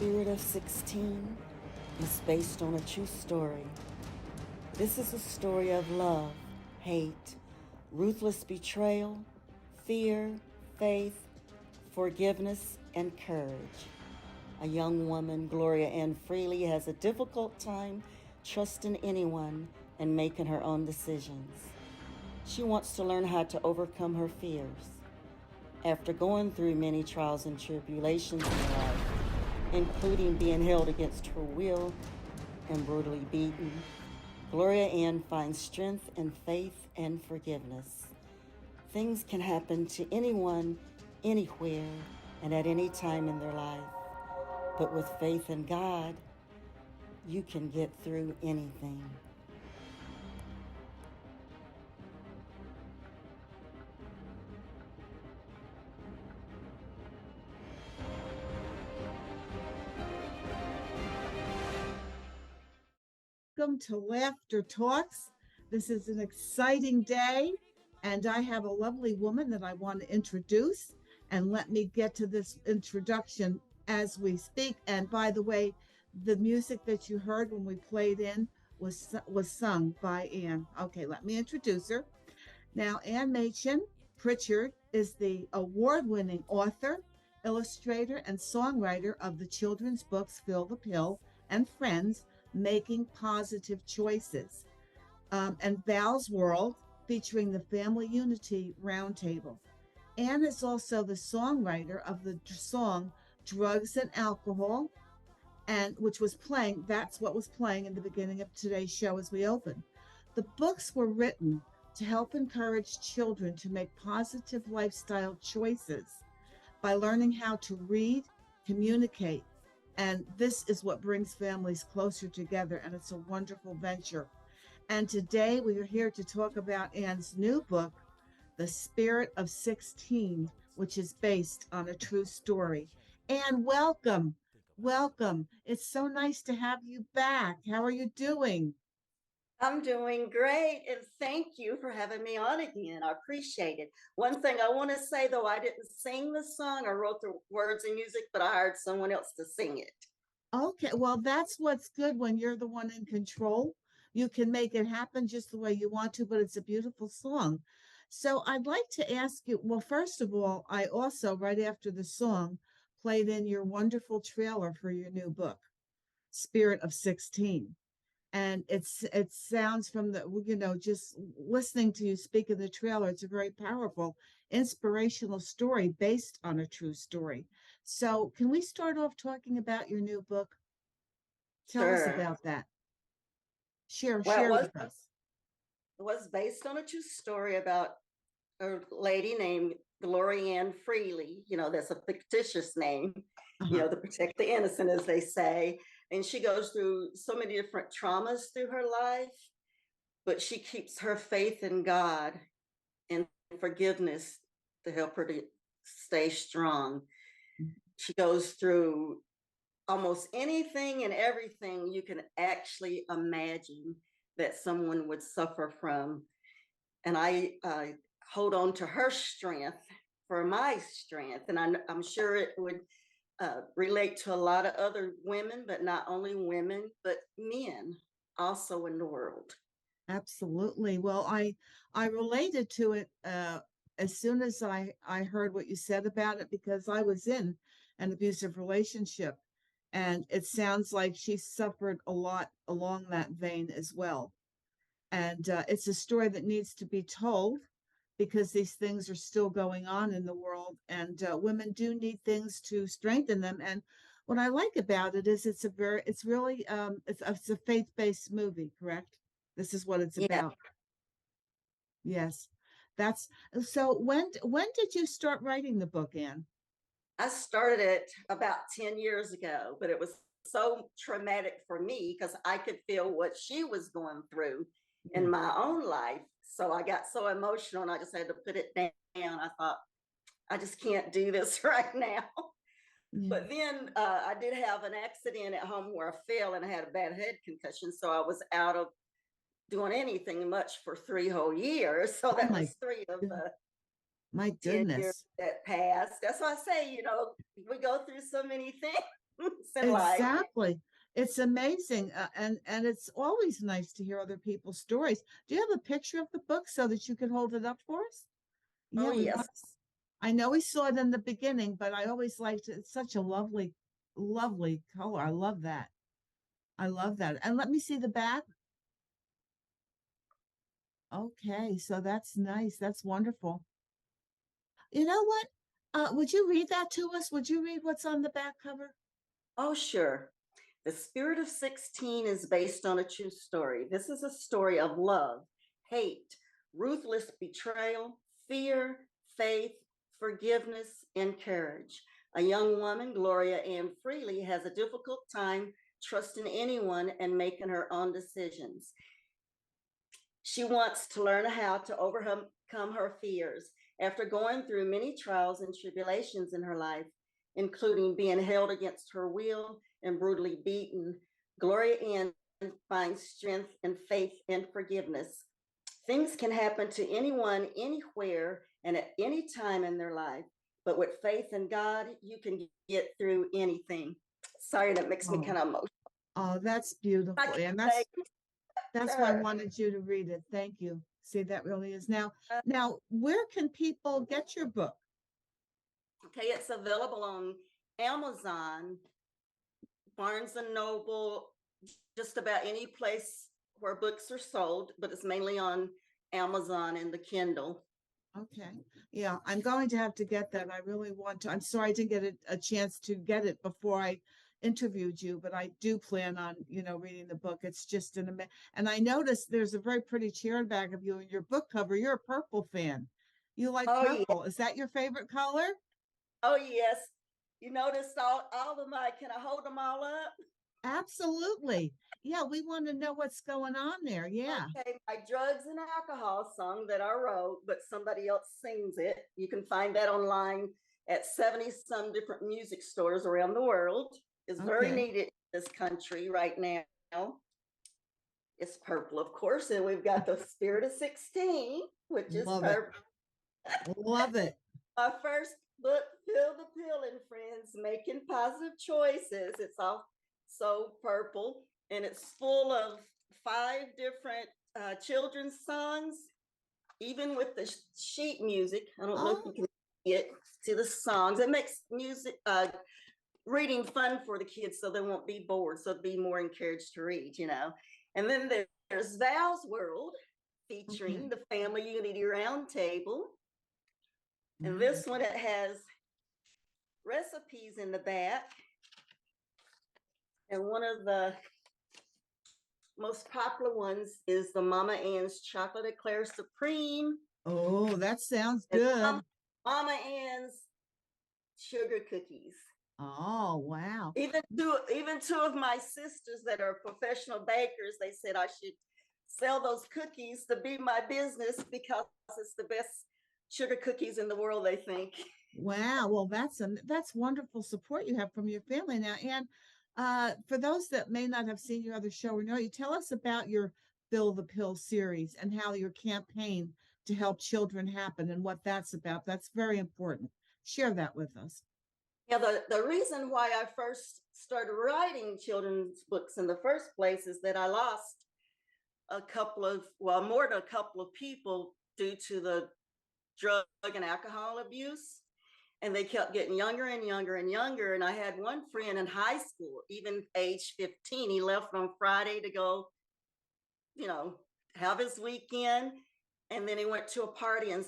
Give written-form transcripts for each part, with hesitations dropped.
Spirit of 16 is based on a true story. This is a story of love, hate, ruthless betrayal, fear, faith, forgiveness, and courage. A young woman, Gloria Ann Freely, has a difficult time trusting anyone and making her own decisions. She wants to learn how to overcome her fears. After going through many trials and tribulations in life, including being held against her will and brutally beaten, Gloria Ann finds strength in faith and forgiveness. Things can happen to anyone, anywhere, and at any time in their life. But with faith in God, you can get through anything. Welcome to Laughter Talks. This is an exciting day, and I have a lovely woman that I want to introduce. And let me get to this introduction as we speak. And by the way, the music that you heard when we played in was sung by Anne. Okay, let me introduce her. Now, Anne Machen-Pritchard is the award-winning author, illustrator, and songwriter of the children's books Fill the Pill and Friends, Making Positive Choices, and Vals World, featuring the Family Unity Roundtable. Anne is also the songwriter of the song Drugs and Alcohol, and which was playing, that's what was playing in the beginning of today's show as we opened. The books were written to help encourage children to make positive lifestyle choices by learning how to read, communicate, and this is what brings families closer together, and it's a wonderful venture. And today we are here to talk about Anne's new book, The Spirit of 16, which is based on a true story. Anne, welcome. Welcome. It's so nice to have you back. How are you doing? I'm doing great, and thank you for having me on again. I appreciate it. One thing I want to say, though, I didn't sing the song. I wrote the words and music, but I hired someone else to sing it. Okay, well, that's what's good when you're the one in control. You can make it happen just the way you want to, but it's a beautiful song. So I'd like to ask you, well, first of all, I also, right after the song, played in your wonderful trailer for your new book, Spirit of 16. And it sounds from the, just listening to you speak in the trailer, it's a very powerful, inspirational story based on a true story. So can we start off talking about your new book? Tell us Sure. about that. Share Well, share with us. it was based on a true story about a lady named Gloria Ann Freely. That's a fictitious name, Uh-huh. to protect the innocent, as they say. And she goes through so many different traumas through her life, but she keeps her faith in God and forgiveness to help her to stay strong. She goes through almost anything and everything you can actually imagine that someone would suffer from. And I hold on to her strength for my strength. And I'm sure it would relate to a lot of other women, but not only women, but men also in the world. Absolutely. Well, I related to it as soon as I heard what you said about it because I was in an abusive relationship, and it sounds like she suffered a lot along that vein as well. And it's a story that needs to be told because these things are still going on in the world, and women do need things to strengthen them. And what I like about it is it's really it's a faith-based movie, correct? This is what it's Yeah, about. Yes, that's so. When did you start writing the book, Anne? I started it about 10 years ago, but it was so traumatic for me because I could feel what she was going through Yeah, in my own life. So I got so emotional and I just had to put it down. I thought, I just can't do this right now. yeah. But then I did have an accident at home where I fell and I had a bad head concussion. So I was out of doing anything much for 3 whole years. So Oh that was three of the my 10 years goodness. that passed. That's why I say, we go through so many things. in life. Exactly. It's amazing. And it's always nice to hear other people's stories. Do you have a picture of the book so that you can hold it up for us? Oh, Yeah, we want. yes. I know we saw it in the beginning, but I always liked it. It's such a lovely, lovely color. I love that. I love that. And let me see the back. Okay, so that's nice. That's wonderful. You know what? Would you read that to us? Would you read what's on the back cover? Oh, sure. The Spirit of 16 is based on a true story. This is a story of love, hate, ruthless betrayal, fear, faith, forgiveness, and courage. A young woman, Gloria Ann Freely, has a difficult time trusting anyone and making her own decisions. She wants to learn how to overcome her fears after going through many trials and tribulations in her life, including being held against her will and brutally beaten. Gloria Ann finds strength and faith and forgiveness. Things can happen to anyone, anywhere, and at any time in their life. But with faith in God, you can get through anything. Sorry, that makes me Oh, kind of emotional. oh, that's I beautiful. can And say to that's why I her. wanted you to read it. Thank you. See, that really is now, where can people get your book? Okay, it's available on Amazon, Barnes and Noble, just about any place where books are sold, but it's mainly on Amazon and the Kindle. Okay. Yeah, I'm going to have to get that. I really want to. I'm sorry I didn't get a chance to get it before I interviewed you, but I do plan on, reading the book. It's just and I noticed there's a very pretty chair back of you in your book cover. You're a purple fan. You like Oh yeah, purple. Is that your favorite color? oh yes. You noticed all of my, can I hold them all up? Absolutely. Yeah, we want to know what's going on there. Yeah. Okay, my drugs and alcohol song that I wrote, but somebody else sings it. You can find that online at 70 some different music stores around the world. It's very Okay. needed in this country right now. It's purple, of course, and we've got the Spirit of 16, which is Love it. purple. Love it. My first book, Feel the Feeling, friends, making positive choices. It's all so purple, and it's full of 5 different children's songs, even with the sheet music. I don't know if Oh, you can see the songs. It makes music reading fun for the kids, so they won't be bored, so they'll be more encouraged to read. And then there's Vals World, okay. featuring the Family Unity Roundtable. And Mm. this one, it has recipes in the back. And one of the most popular ones is the Mama Ann's Chocolate Eclair Supreme Oh, that sounds and good. Mama Ann's Sugar Cookies. Oh, wow. Even two of my sisters that are professional bakers, they said I should sell those cookies to be my business because it's the best sugar cookies in the world, they think. Wow. Well, that's wonderful support you have from your family now. And for those that may not have seen your other show or know you, tell us about your Fill the Pill series and how your campaign to help children happen and what that's about. That's very important. Share that with us. Yeah, the reason why I first started writing children's books in the first place is that I lost more than a couple of people due to the drug and alcohol abuse. And they kept getting younger and younger and younger. And I had one friend in high school, even age 15, he left on Friday to go, you know, have his weekend. And then he went to a party and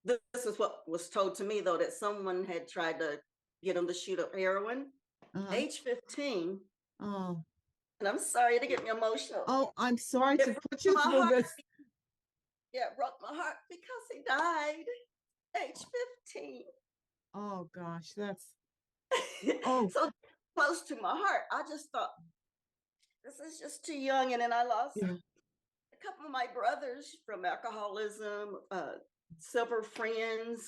this is what was told to me though, that someone had tried to get him to shoot up heroin. Uh-huh. Age 15. Oh, And I'm sorry to get me emotional. oh, I'm sorry It to put broke you my through heart. this. Yeah, it broke my heart because he died age 15. Oh gosh, that's oh So close to my heart. I just thought, this is just too young. And then I lost yeah. a couple of my brothers from alcoholism, several friends,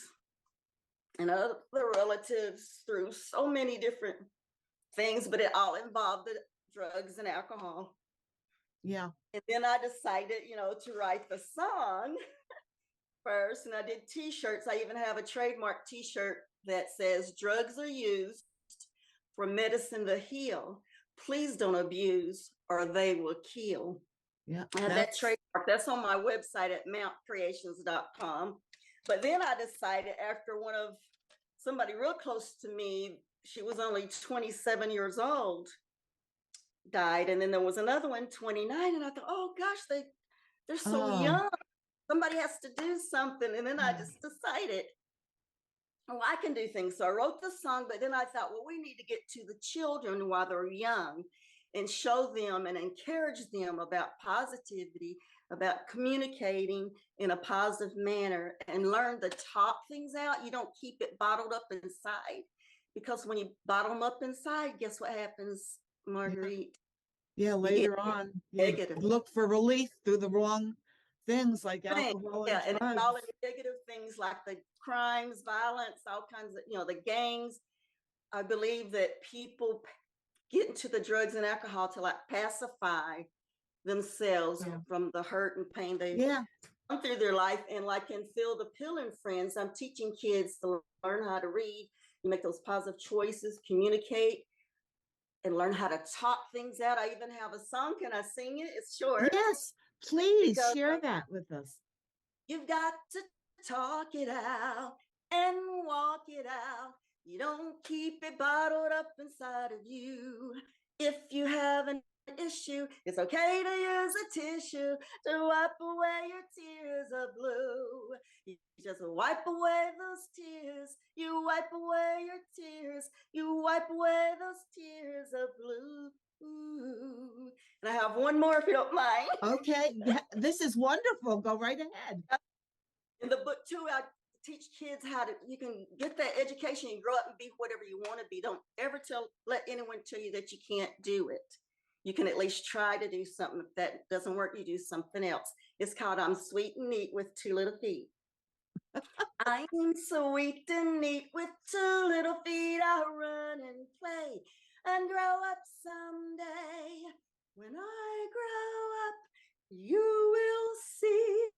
and other relatives through so many different things, but it all involved the drugs and alcohol. Yeah. And then I decided, to write the song first, and I did t-shirts. I even have a trademark t-shirt that says drugs are used for medicine to heal. Please don't abuse or they will kill. Yeah. I have that trademark. That's on my website at mountcreations.com. But then I decided after somebody real close to me, she was only 27 years old, died. And then there was another one, 29. And I thought, oh gosh, they're so young. Somebody has to do something. And then I just decided, oh, I can do things. So I wrote the song, but then I thought, well, we need to get to the children while they're young and show them and encourage them about positivity, about communicating in a positive manner, and learn to talk things out. You don't keep it bottled up inside, because when you bottle them up inside, guess what happens, Marguerite? Yeah, later on, you look for relief through the wrong things like alcohol and drugs. And all the negative things like the crimes, violence, all kinds of, the gangs. I believe that people get into the drugs and alcohol to like pacify themselves from the hurt and pain they've gone through their life. And like in Feel the Pill and Friends, I'm teaching kids to learn how to read, you make those positive choices, communicate, and learn how to talk things out. I even have a song. Can I sing it? It's short. Yes, please share that with us. You've got to talk it out and walk it out. You don't keep it bottled up inside of you. If you have an issue, it's okay to use a tissue to wipe away your tears of blue. You just wipe away those tears. You wipe away your tears. You wipe away those tears of blue. And I have one more if you don't mind. Okay, this is wonderful. Go right ahead. In the book too, I teach kids you can get that education and grow up and be whatever you want to be. Don't ever let anyone tell you that you can't do it. You can at least try to do something. If that doesn't work, you do something else. It's called I'm Sweet and Neat with Two Little Feet. I'm sweet and neat with two little feet. I'll run and play and grow up someday. When I grow up, you will see.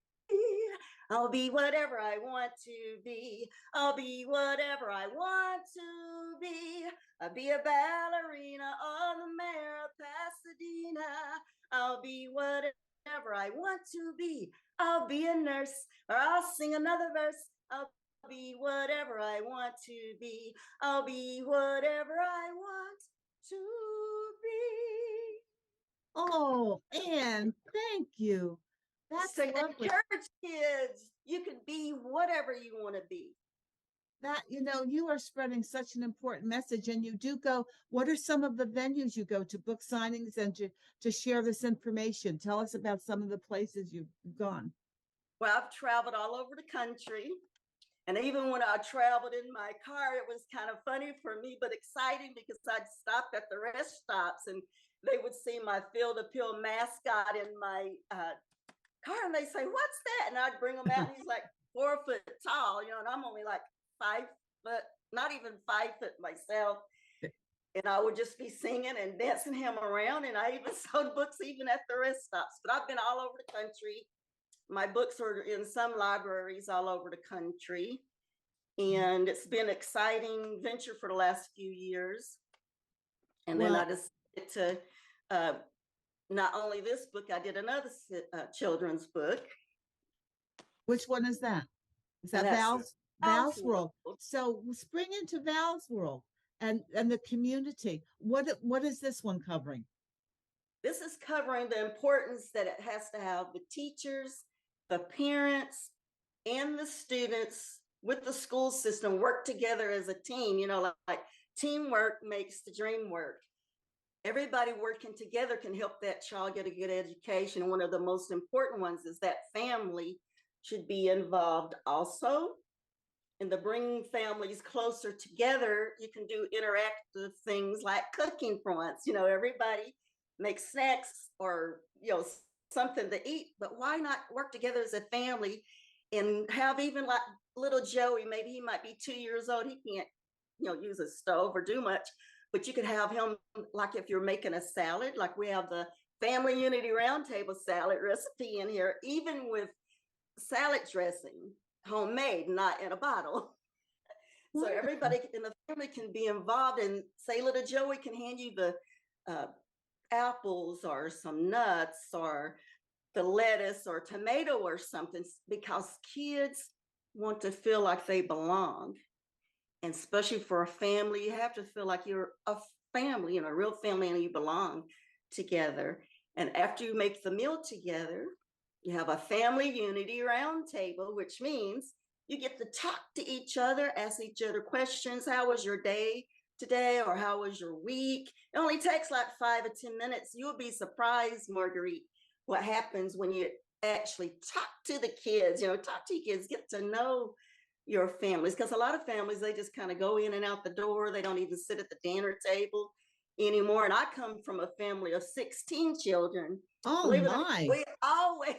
I'll be whatever I want to be. I'll be whatever I want to be. I'll be a ballerina on the mayor of Pasadena. I'll be whatever I want to be. I'll be a nurse, or I'll sing another verse. I'll be whatever I want to be. I'll be whatever I want to be. Oh, Anne, thank you. That's to encourage kids. You can be whatever you want to be. That, you are spreading such an important message, and you do go. What are some of the venues you go to, book signings, and to share this information? Tell us about some of the places you've gone. Well, I've traveled all over the country. And even when I traveled in my car, it was kind of funny for me, but exciting, because I'd stop at the rest stops and they would see my Feel the Pill mascot in my car, and they say, what's that? And I'd bring him out, and he's like 4 foot tall, and I'm only like 5 foot, not even 5 foot myself. And I would just be singing and dancing him around. And I even sold books even at the rest stops. But I've been all over the country. My books are in some libraries all over the country. And it's been an exciting venture for the last few years. And then I decided to, not only this book, I did another children's book. Which one is that? Is that Vals World? So spring into Vals World and the community. What is this one covering? This is covering the importance that it has to have the teachers, the parents, and the students with the school system work together as a team. Like teamwork makes the dream work. Everybody working together can help that child get a good education. And one of the most important ones is that family should be involved also. And to bring families closer together, you can do interactive things like cooking for once. Everybody makes snacks or, something to eat, but why not work together as a family and have even like little Joey, maybe he might be 2 years old. He can't, use a stove or do much. But you could have him, like if you're making a salad, like we have the Family Unity Roundtable salad recipe in here, even with salad dressing, homemade, not in a bottle. So Wonderful. everybody in the family can be involved, and say little Joey can hand you the uh, apples or some nuts or the lettuce or tomato or something, because kids want to feel like they belong. And especially for a family, you have to feel like you're a family, a real family, and you belong together. And after you make the meal together, you have a family unity round table, which means you get to talk to each other, ask each other questions. How was your day today? Or how was your week? It only takes like 5 or 10 minutes. You'll be surprised, Marguerite, what happens when you actually talk to the kids, talk to your kids, get to know your families. Because a lot of families, they just kind of go in and out the door. They don't even sit at the dinner table anymore. And I come from a family of 16 children. Oh Believe it or not, my. we always,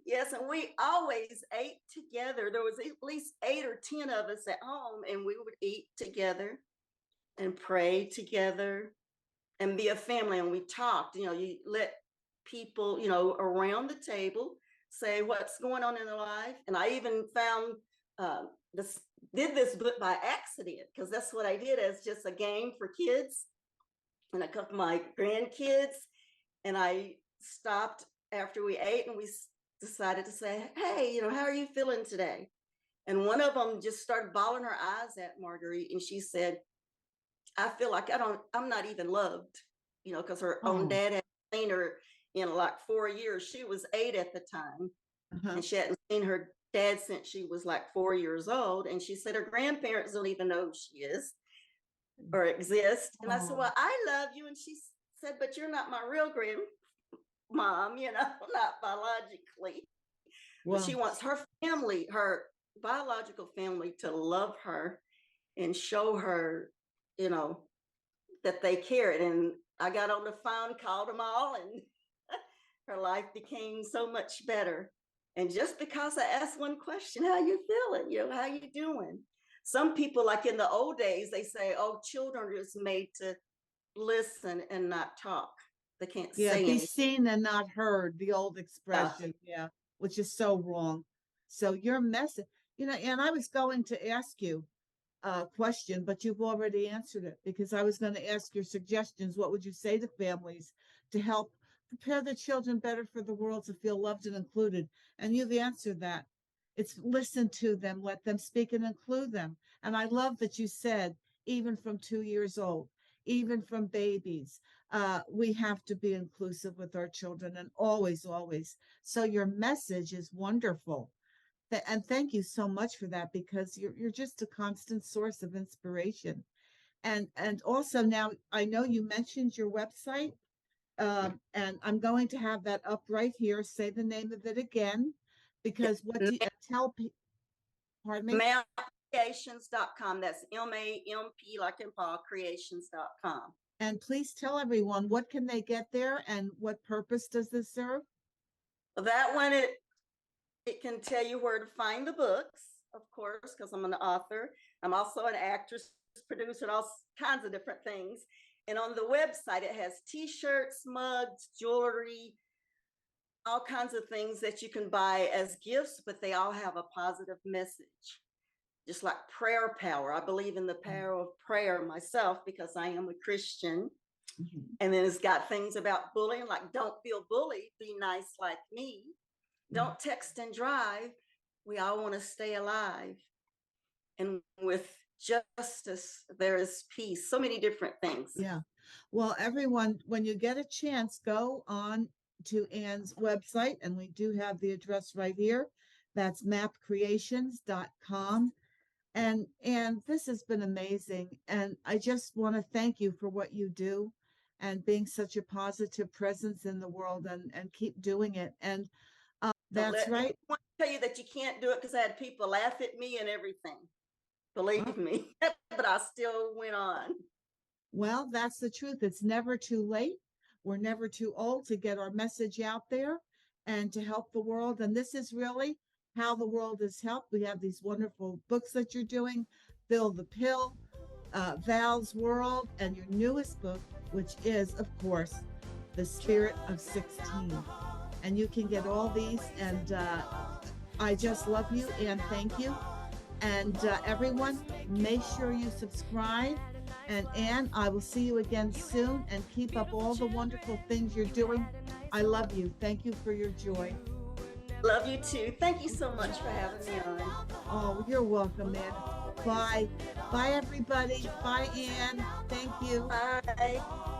yes, and we always ate together. There was at least 8 or 10 of us at home, and we would eat together and pray together and be a family. And we talked, you let people, around the table say what's going on in their life. And I even found this, did this book by accident, because that's what I did as just a game for kids and a couple of my grandkids. And I stopped after we ate, and we decided to say, hey, how are you feeling today? And one of them just started bawling her eyes at Marguerite, and she said, I feel like I'm not even loved, because her own Oh. dad had seen her in like 4 years. She was 8 at the time, Uh-huh. and she hadn't seen her dad since she was like 4 years old. And she said her grandparents don't even know who she is or exist. And I said, Oh. well, I love you. And she said, but you're not my real grandmom, not biologically. But she Well, wants her family, her biological family, to love her and show her, you know, that they cared. And I got on the phone, called them all, and her life became so much better. And just because I asked one question, how you feeling? How you doing? Some people, like in the old days, they say, oh, children are just made to listen and not talk. They can't yeah, say be anything. seen and not heard, the old Uh, expression, yeah, which is so wrong. So your message, and I was going to ask you a question, but you've already answered it, because I was going to ask your suggestions. What would you say to families to help prepare the children better for the world, to feel loved and included? And you've answered that. It's listen to them, let them speak, and include them. And I love that you said, even from 2 years old, even from babies, we have to be inclusive with our children, and always, always. So your message is wonderful. And thank you so much for that, because you're just a constant source of inspiration. And also, now I know you mentioned your website, and I'm going to have that up right here. Say the name of it again, because what do you tell people? Pardon me. Creations.com. That's MAMP, like in Paul, creations.com. And please tell everyone, what can they get there, and what purpose does this serve? That one, it can tell you where to find the books, of course, because I'm an author. I'm also an actress, producer, all kinds of different things. And on the website, it has t-shirts, mugs, jewelry, all kinds of things that you can buy as gifts, but they all have a positive message. Just like prayer power. I believe in the power of prayer myself, because I am a Christian. Mhm. And then it's got things about bullying, like don't feel bullied, be nice like me. Don't text and drive. We all want to stay alive. And with justice, there is peace. So many different things. Yeah. Well, everyone, when you get a chance, go on to Anne's website, and we do have the address right here. That's mapcreations.com. And this has been amazing. And I just want to thank you for what you do, and being such a positive presence in the world, and keep doing it. And Don't that's let right. anyone tell you that you can't do it, because I had people laugh at me and everything. Well, Believe me. But I still went on. Well, that's the truth. It's never too late. We're never too old to get our message out there and to help the world. And this is really how the world is helped. We have these wonderful books that you're doing, Bill the Pill, Vals World, and your newest book, which is, of course, The Spirit of 16. And you can get all these. And I just love you, and thank you. And everyone, make sure you subscribe. And Anne, I will see you again soon, and keep up all the wonderful things you're doing. I love you. Thank you for your joy. Love you too. Thank you so much for having me on. Oh, you're welcome, Anne. Bye. Bye, everybody. Bye, Anne. Thank you. Bye.